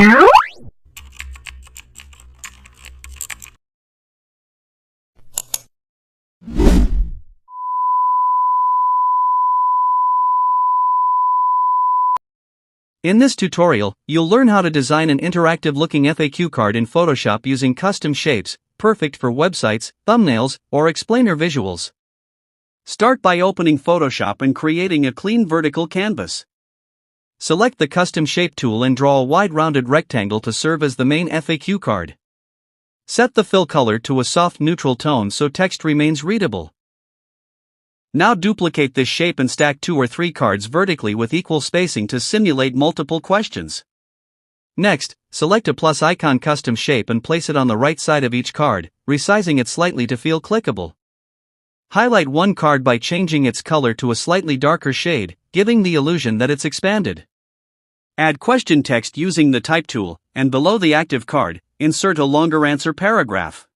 In this tutorial, you'll learn how to design an interactive-looking FAQ card in Photoshop using custom shapes, perfect for websites, thumbnails, or explainer visuals. Start by opening Photoshop and creating a clean vertical canvas. Select the Custom Shape tool and draw a wide rounded rectangle to serve as the main FAQ card. Set the fill color to a soft neutral tone so text remains readable. Now duplicate this shape and stack 2 or 3 cards vertically with equal spacing to simulate multiple questions. Next, select a plus icon custom shape and place it on the right side of each card, resizing it slightly to feel clickable. Highlight one card by changing its color to a slightly darker shade, giving the illusion that it's expanded. Add question text using the Type tool, and below the active card, insert a longer answer paragraph.